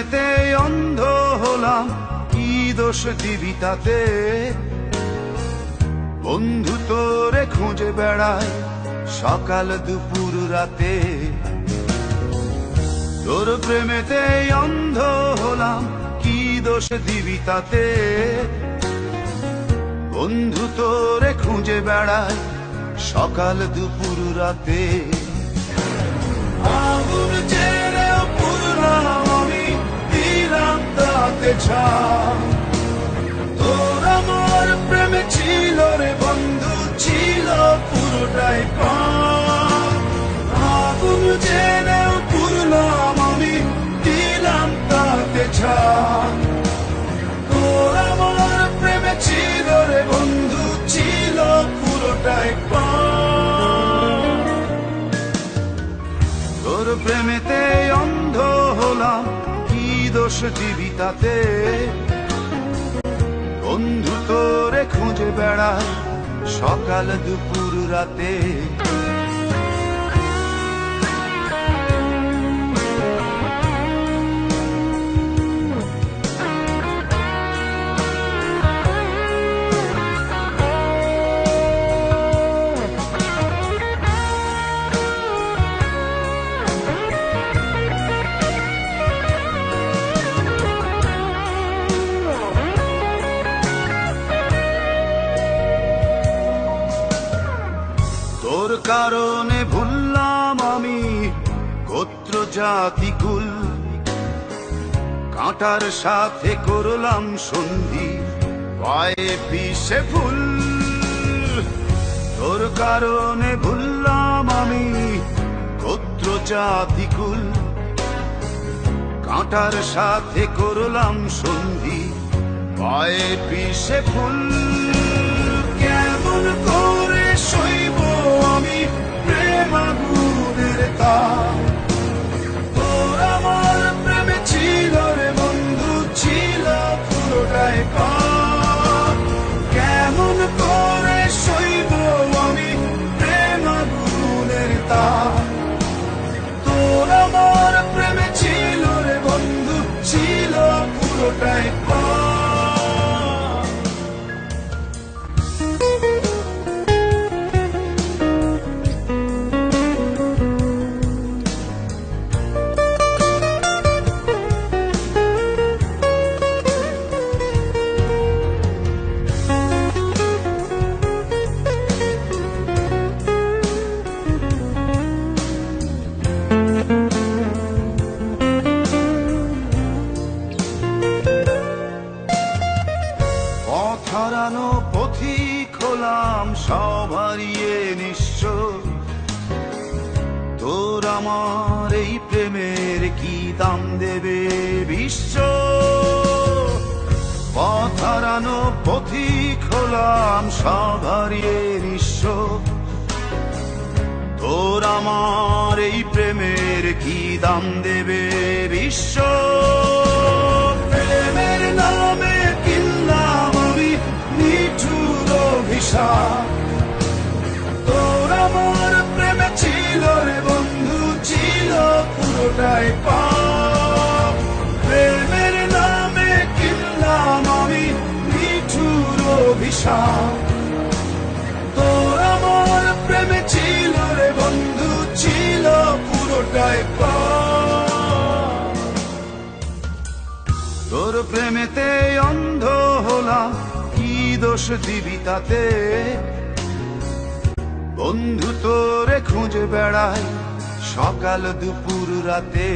প্রেমেতে অন্ধ হলাম, কি দোষ দিবি তাতে? বন্ধু তোরে খুঁজে বেড়ায় সকাল দুপুর রাতে। তোর প্রেমেতে অন্ধ হলাম, কি দোষ দিবি তাতে? বন্ধু তোরে খুঁজে বেড়ায় সকাল দুপুর রাতে। আগুন জেলেও পুরলাম আমি, দিলাম তাতে ছাই। তোর আমার প্রেমে ছিল রে বন্ধু, ছিল পুরোটাই পাপ। আগুন জেলেও পুরলাম আমি, দিলাম তাতে ছাই। তোর আমার প্রেমে ছিল রে বন্ধু, ছিল পুরোটাই পাপ। তোর প্রেমেতে অন্ধ হলাম, কি দোষ দিবি তাতে? বন্ধু তোরে খুঁজে বেড়ায় সকাল দুপুর রাতে। তোর কারণে ভুললাম আমি গোত্র জাতি কুল, কাঁটার সাথে করলাম সন্ধি, পায়ে পিষে ফুল। তোর কারণে ভুললাম আমি গোত্র জাতি কুল, কাঁটার সাথে করলাম সন্ধি, পায়ে পিষে ফুল। কেমন করে সইব আমি প্রেম আগুনের তাপ? তোর আমার প্রেমে ছিল রে বন্ধু, ছিল পুরোটাই পাপ। কেমন করে সইব আমি প্রেম আগুনের তাপ? তোর আমার প্রেমে ছিল রে বন্ধু, ছিল পুরোটাই পাপ। হারানো পথিক হলাম সব হারিয়ে নিঃস্ব। তোর আমার এই প্রেমের কি দাম দেবে বিশ্ব? পথ হারানো পথিক হলাম সব হারিয়ে নিঃস্ব। তোর আমার এই প্রেমের কি দাম দেবে বিশ্ব? প্রেমের নামে কিনলাম আমি নিঠুর অভিশাপ। তোর আমার প্রেমে ছিল রে বন্ধু, ছিল পুরোটাই পাপ। প্রেমের নামে কিনলাম আমি নিঠুর অভিশাপ। তোর আমার প্রেমে ছিল রে বন্ধু, ছিল পুরোটাই পাপ। তোর প্রেমেতে অন্ধ হলাম, কি দোষ দিবি তাতে? বন্ধু তোরে খুঁজে বেড়ায় সকাল দুপুর রাতে।